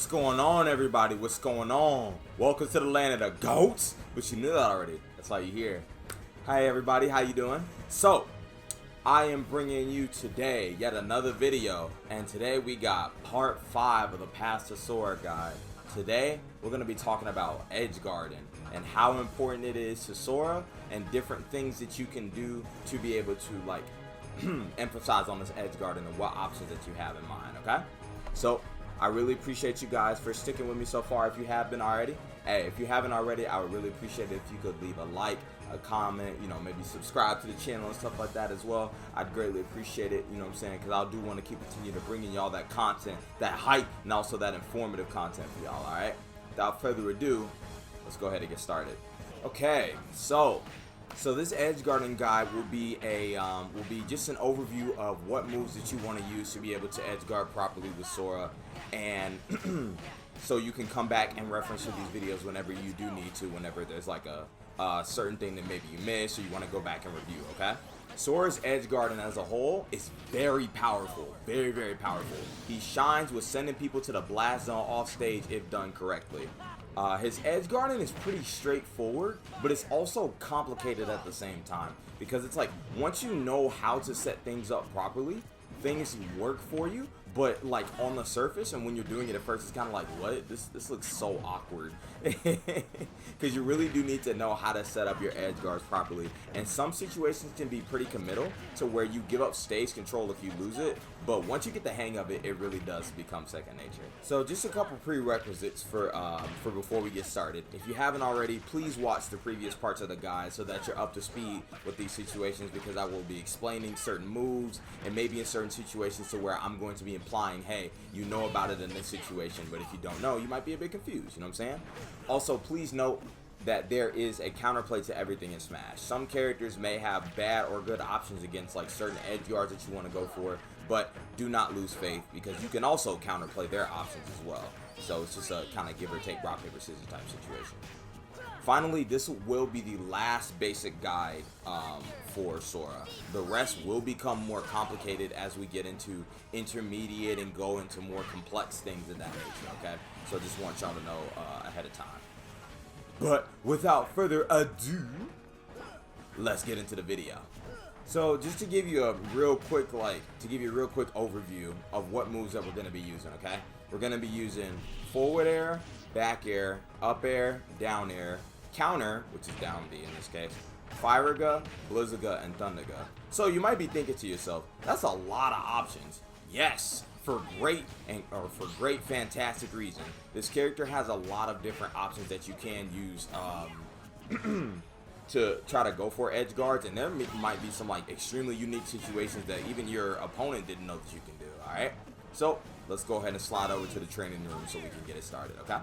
What's going on, everybody? What's going on? Welcome to the land of the goats. But you knew that already. That's why you're here. Hi, everybody. How you doing? So, I am bringing you today yet another video. And today we got part 5 of the Path to Sora guide. Today, we're going to be talking about Edgeguard and how important it is to Sora and different things that you can do to be able to, like, emphasize on this Edgeguard and what options that you have in mind, okay? So, I really appreciate you guys for sticking with me so far. If you have been already, hey, if you haven't already, I would really appreciate it if you could leave a like, a comment, you know, maybe subscribe to the channel and stuff like that as well. I'd greatly appreciate it, you know what I'm saying, because I do want to continue to bringing y'all that content, that hype, and also that informative content for y'all, all right? Without further ado, let's go ahead and get started. Okay, so this Edgeguarding guide will be just an overview of what moves that you want to use to be able to Edgeguard properly with Sora, and so you can come back and reference to these videos whenever you do need to, whenever there's like a certain thing that maybe you missed or you want to go back and review, okay? Sora's Edgeguarding as a whole is very powerful, very, very powerful. He shines with sending people to the blast zone off stage if done correctly. His Edgeguarding is pretty straightforward, but it's also complicated at the same time, because it's like once you know how to set things up properly, things work for you. But like on the surface, and when you're doing it at first, it's kind of like, what? This looks so awkward. Because you really do need to know how to set up your Edgeguards properly. And some situations can be pretty committal to where you give up stage control if you lose it. But once you get the hang of it, it really does become second nature. So just a couple prerequisites for before we get started. If you haven't already, please watch the previous parts of the guide so that you're up to speed with these situations, because I will be explaining certain moves and maybe in certain situations to where I'm going to be implying, hey, you know about it in this situation, but if you don't know, you might be a bit confused, you know what I'm saying? Also, please note that there is a counterplay to everything in Smash. Some characters may have bad or good options against like certain Edgeguards that you want to go for, but do not lose faith, because you can also counterplay their options as well. So it's just a kind of give or take rock, paper, scissors type situation. Finally, this will be the last basic guide for Sora. The rest will become more complicated as we get into intermediate and go into more complex things of that nature, okay? So I just want y'all to know ahead of time. But without further ado, let's get into the video. So just to give you a real quick overview of what moves that we're going to be using, okay? We're going to be using forward air, back air, up air, down air, counter, which is down B in this case, Firaga, Blizzaga, and Thundaga. So you might be thinking to yourself, that's a lot of options. Yes, for great fantastic reason. This character has a lot of different options that you can use to try to go for Edgeguards, and there might be some like extremely unique situations that even your opponent didn't know that you can do, alright? So let's go ahead and slide over to the training room so we can get it started, okay?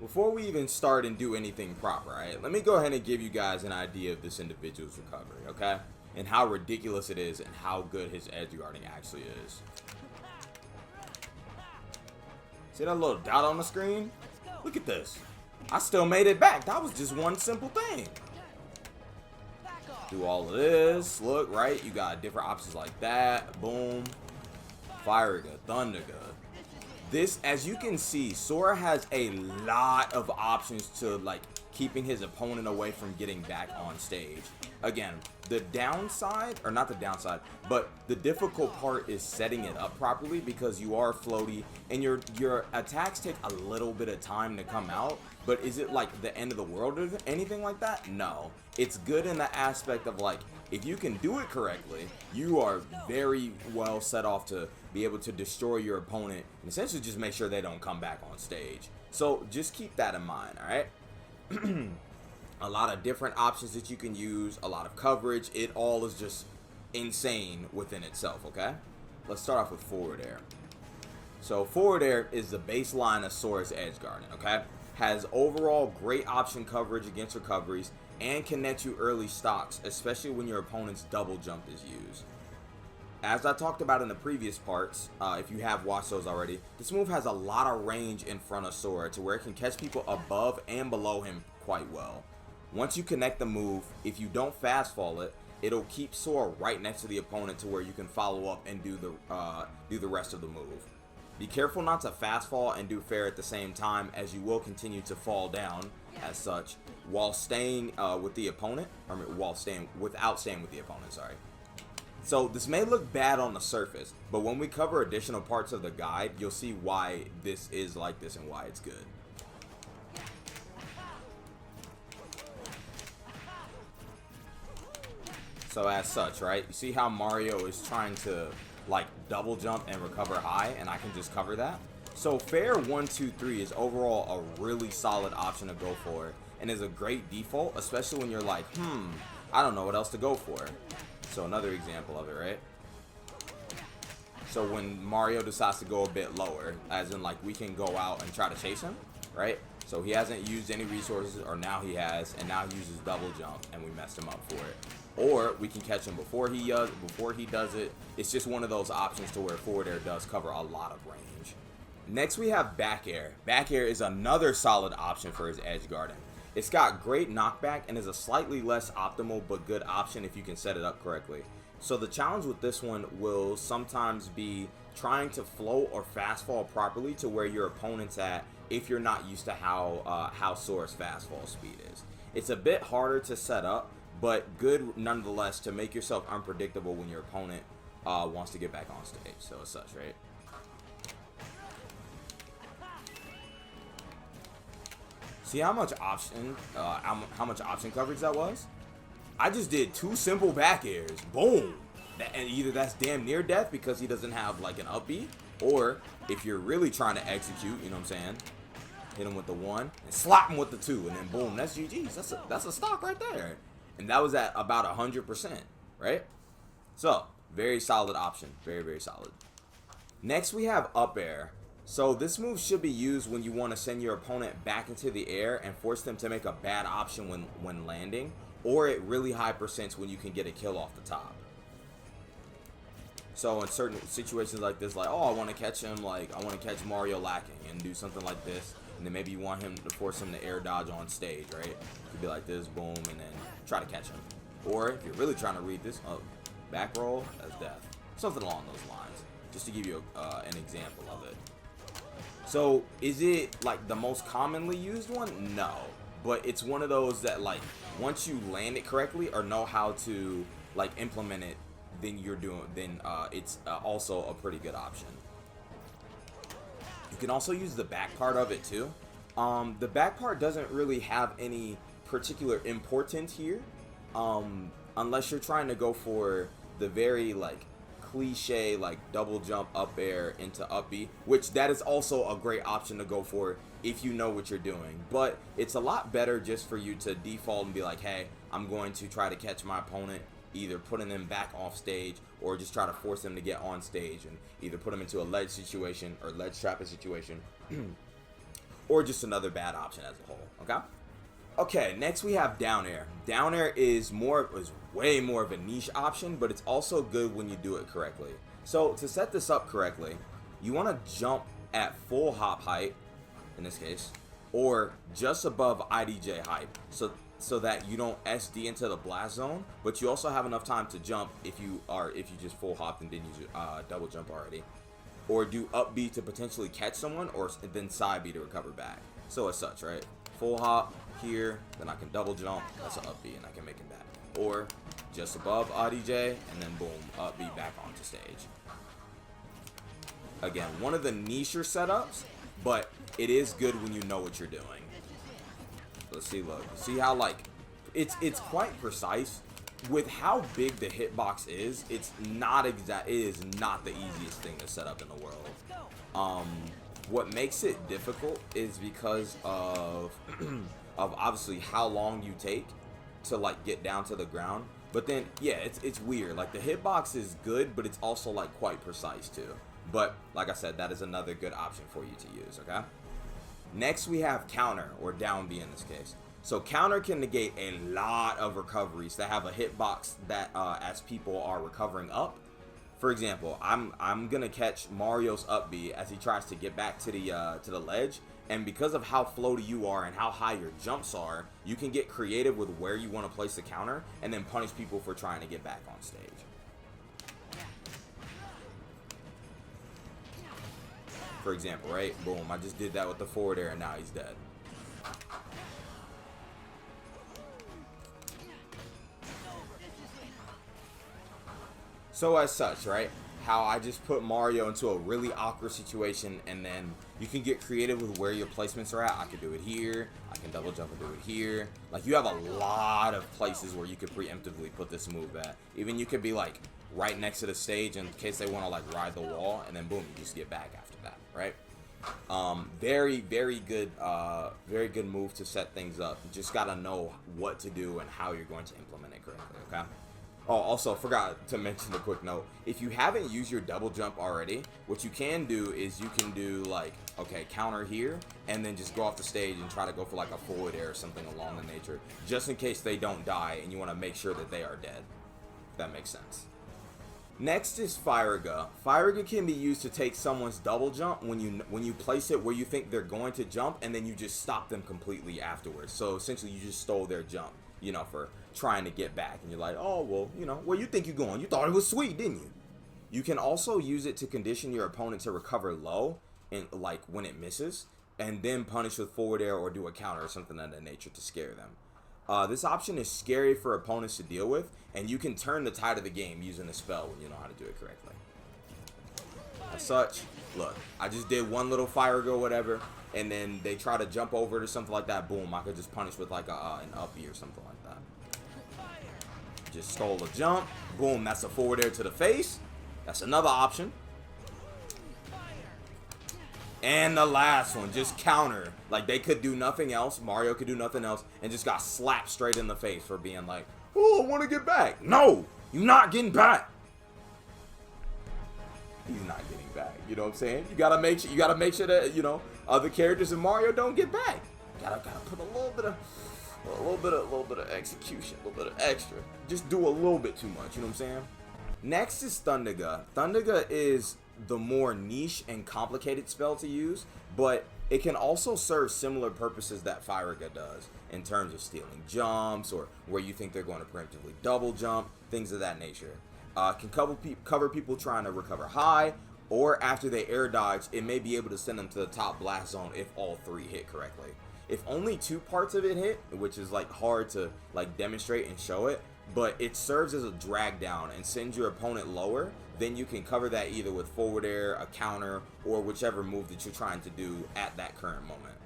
Before we even start and do anything proper, alright, let me go ahead and give you guys an idea of this individual's recovery, okay? And how ridiculous it is and how good his Edgeguarding actually is. See that little dot on the screen? Look at this. I still made it back. That was just one simple thing. Do all of this. Look, right? You got different options like that. Boom. Firaga, Thundaga. This, as you can see, Sora has a lot of options to like keeping his opponent away from getting back on stage. Again, the downside, or not the downside, but the difficult part is setting it up properly, because you are floaty and your attacks take a little bit of time to come out. But is it like the end of the world or anything like that? No. It's good in the aspect of like, if you can do it correctly, you are very well set off to be able to destroy your opponent and essentially just make sure they don't come back on stage. So just keep that in mind, alright? A lot of different options that you can use, a lot of coverage. It all is just insane within itself, okay? Let's start off with forward air. So forward air is the baseline of Sora's Edgeguarding, okay? Has overall great option coverage against recoveries and can net you early stocks, especially when your opponent's double jump is used. As I talked about in the previous parts, if you have watched those already, this move has a lot of range in front of Sora to where it can catch people above and below him quite well. Once you connect the move, if you don't fast fall it, it'll keep Sora right next to the opponent to where you can follow up and do the rest of the move. Be careful not to fast fall and do fair at the same time, as you will continue to fall down as such while staying with the opponent, without staying with the opponent, sorry. So this may look bad on the surface, but when we cover additional parts of the guide, you'll see why this is like this and why it's good. So as such, right, you see how Mario is trying to like double jump and recover high, and I can just cover that. So fair 1, 2, 3 is overall a really solid option to go for, and is a great default, especially when you're like, I don't know what else to go for. So another example of it, right? So when Mario decides to go a bit lower, as in like we can go out and try to chase him, right? So he hasn't used any resources, or now he has, and now he uses double jump, and we messed him up for it. Or we can catch him before he does it. It's just one of those options to where forward air does cover a lot of range. Next we have back air. Back air is another solid option for his edge guarding. It's got great knockback and is a slightly less optimal but good option if you can set it up correctly. So the challenge with this one will sometimes be trying to float or fast fall properly to where your opponent's at if you're not used to how Sora's fast fall speed is. It's a bit harder to set up, but good nonetheless to make yourself unpredictable when your opponent wants to get back on stage. So as such, right? See how much option coverage that was? I just did 2 simple back airs. Boom! And either that's damn near death because he doesn't have like an up B, or if you're really trying to execute, you know what I'm saying? Hit him with the 1 and slap him with the 2, and then boom, that's GG's. That's a stock right there. And that was at about 100%, right? So, very solid option. Very, very solid. Next, we have up air. So, this move should be used when you want to send your opponent back into the air and force them to make a bad option when landing, or at really high percents when you can get a kill off the top. So, in certain situations like this, like, oh, I want to catch him, like, I want to catch Mario lacking and do something like this. And then maybe you want him to force him to air dodge on stage, right? It could be like this, boom, and then try to catch him. Or if you're really trying to read this, back roll, that's death. Something along those lines, just to give you an example of it. So is it like the most commonly used one? No, but it's one of those that like once you land it correctly or know how to like implement it, then it's also a pretty good option. You can also use the back part of it too. The back part doesn't really have any particular importance here, unless you're trying to go for the very like cliche like double jump up air into up B, which that is also a great option to go for if you know what you're doing. But it's a lot better just for you to default and be like, hey, I'm going to try to catch my opponent, either putting them back off stage or just try to force them to get on stage and either put them into a ledge situation or ledge trapping situation or just another bad option as a whole. Okay, next we have down air. Down air is way more of a niche option, but it's also good when you do it correctly. So to set this up correctly, you want to jump at full hop height in this case, or just above IDJ height, so that you don't SD into the blast zone, but you also have enough time to jump if you just full hopped and didn't use double jump already, or do up B to potentially catch someone, or then side B to recover back. So as such, right? Full hop here, then I can double jump. That's an up B, and I can make it back. Or just above IDJ, and then boom, up B back onto stage. Again, one of the nicher setups, but it is good when you know what you're doing. Let's see, look. See how like it's quite precise with how big the hitbox is. It's not exact. It is not the easiest thing to set up in the world. What makes it difficult is because of obviously how long you take to like get down to the ground. But then yeah, it's weird. Like the hitbox is good, but it's also like quite precise too. But like I said, that is another good option for you to use. Okay. Next we have counter, or down B in this case. So counter can negate a lot of recoveries that have a hitbox that as people are recovering up. For example, I'm gonna catch Mario's up B as he tries to get back to the ledge, and because of how floaty you are and how high your jumps are, you can get creative with where you want to place the counter and then punish people for trying to get back on stage. for example, right? Boom, I just did that with the forward air and now he's dead. So as such, right, how I just put Mario into a really awkward situation, and then you can get creative with where your placements are at. I could do it here, I can double jump and do it here. Like, you have a lot of places where you could preemptively put this move at. Even you could be like right next to the stage in case they want to like ride the wall, and then boom, you just get back after that, right? Very good move to set things up. You just gotta know what to do and how you're going to implement it correctly, okay? Oh, also, forgot to mention a quick note. If you haven't used your double jump already, what you can do is you can do, like, okay, counter here, and then just go off the stage and try to go for, like, a forward air or something along the nature, just in case they don't die, and you want to make sure that they are dead. If that makes sense. Next is Firaga. Firaga can be used to take someone's double jump when you place it where you think they're going to jump, and then you just stop them completely afterwards. So, essentially, you just stole their jump, you know, for trying to get back, and you're like, oh, well, you know, where you think you're going? You thought it was sweet, didn't you? You can also use it to condition your opponent to recover low, and like when it misses, and then punish with forward air or do a counter or something of that nature to scare them. This option is scary for opponents to deal with, and you can turn the tide of the game using a spell when you know how to do it correctly. As such, look, I just did one little fire go, whatever, and then they try to jump over it or something like that. Boom, I could just punish with like an uppy or something like that. Just stole a jump. Boom, that's a forward air to the face. That's another option. And the last one, just counter. Like, they could do nothing else. Mario could do nothing else, and just got slapped straight in the face for being like, oh, I want to get back. No, you're not getting back. He's not getting back. You know what I'm saying? You gotta make sure that, you know, other characters in Mario don't get back. Gotta put a little bit of execution, a little bit of extra. Just do a little bit too much, you know what I'm saying? Next is Thundaga. Thundaga is the more niche and complicated spell to use, but it can also serve similar purposes that Firaga does in terms of stealing jumps or where you think they're going to preemptively double jump, things of that nature. Can cover people trying to recover high, or after they air dodge, it may be able to send them to the top blast zone if all three hit correctly. If only two parts of it hit, which is like hard to like demonstrate and show it, but it serves as a drag down and sends your opponent lower, then you can cover that either with forward air, a counter, or whichever move that you're trying to do at that current moment.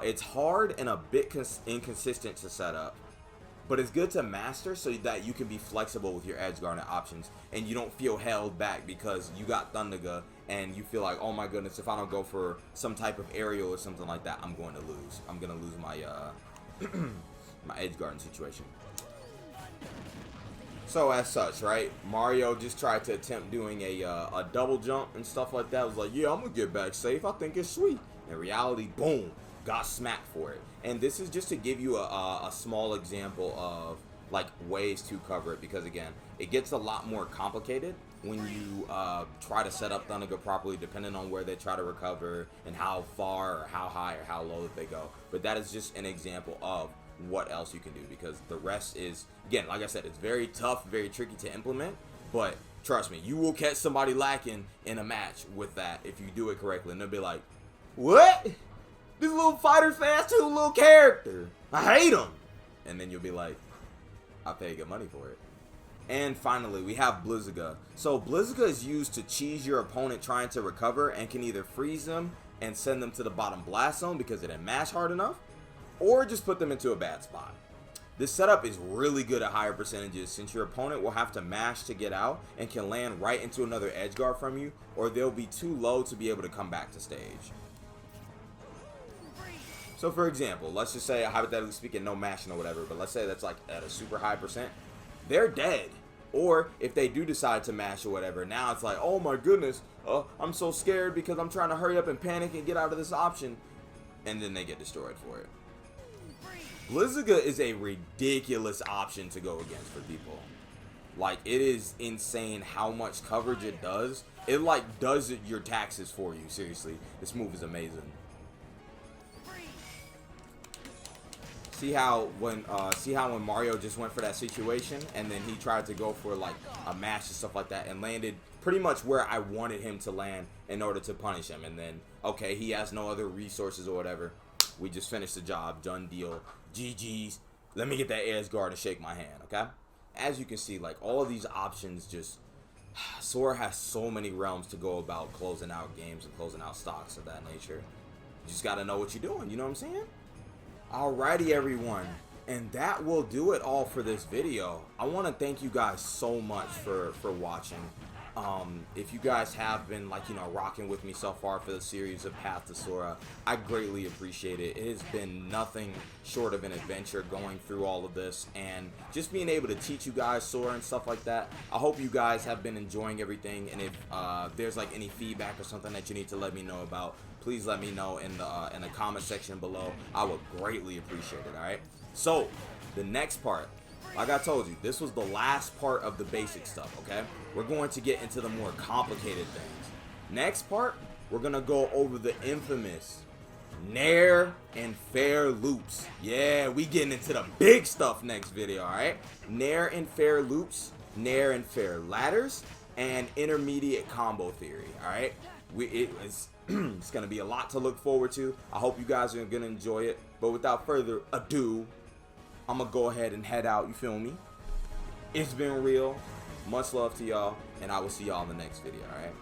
It's hard and a bit inconsistent to set up, but it's good to master so that you can be flexible with your Edgeguard options and you don't feel held back because you got Thundaga and you feel like, oh my goodness, if I don't go for some type of aerial or something like that, I'm going to lose. I'm going to lose my my Edgeguard situation. So as such, right, Mario just tried to attempt doing a double jump and stuff like that. I was like, yeah, I'm going to get back safe. I think it's sweet. In reality, boom, got smacked for it. And this is just to give you a small example of like ways to cover it, because again, it gets a lot more complicated when you try to set up Thundaga properly, depending on where they try to recover and how far or how high or how low that they go. But that is just an example of what else you can do, because the rest is, again, like I said, it's very tough, very tricky to implement, but trust me, you will catch somebody lacking in a match with that if you do it correctly, and they'll be like, what? This little fighter's fast to a little character. I hate him. And then you'll be like, I'll pay good money for it. And finally, we have Blizzaga. So Blizzaga is used to cheese your opponent trying to recover and can either freeze them and send them to the bottom blast zone because it didn't mash hard enough, or just put them into a bad spot. This setup is really good at higher percentages since your opponent will have to mash to get out and can land right into another Edgeguard from you, or they'll be too low to be able to come back to stage. So for example, let's just say, hypothetically speaking, no mashing or whatever, but let's say that's like at a super high percent, they're dead. Or if they do decide to mash or whatever, now it's like, oh my goodness, I'm so scared because I'm trying to hurry up and panic and get out of this option, and then they get destroyed for it. Blizzaga is a ridiculous option to go against for people. Like, it is insane how much coverage it does. It like does your taxes for you, seriously. This move is amazing. See how when Mario just went for that situation and then he tried to go for like a mash and stuff like that and landed pretty much where I wanted him to land in order to punish him. And then, okay, he has no other resources or whatever. We just finished the job. Done deal. GG's. Let me get that Edgeguard and shake my hand, okay? As you can see, like, all of these options just... Sora has so many realms to go about closing out games and closing out stocks of that nature. You just gotta know what you're doing, you know what I'm saying? Alrighty, everyone. And that will do it all for this video. I want to thank you guys so much for watching. If you guys have been, like, you know, rocking with me so far for the series of Path to Sora, I greatly appreciate it. It has been nothing short of an adventure going through all of this and just being able to teach you guys Sora and stuff like that. I hope you guys have been enjoying everything, and if there's like any feedback or something that you need to let me know about, please let me know in the comment section below. I would greatly appreciate it. All right, so the next part, like I told you, this was the last part of the basic stuff, okay? We're going to get into the more complicated things. Next part, we're going to go over the infamous Nair and Fair loops. Yeah, we getting into the big stuff next video, alright? Nair and Fair loops, Nair and Fair ladders, and intermediate combo theory, alright? It's going to be a lot to look forward to. I hope you guys are going to enjoy it. But without further ado, I'm gonna go ahead and head out, you feel me? It's been real. Much love to y'all, and I will see y'all in the next video, alright?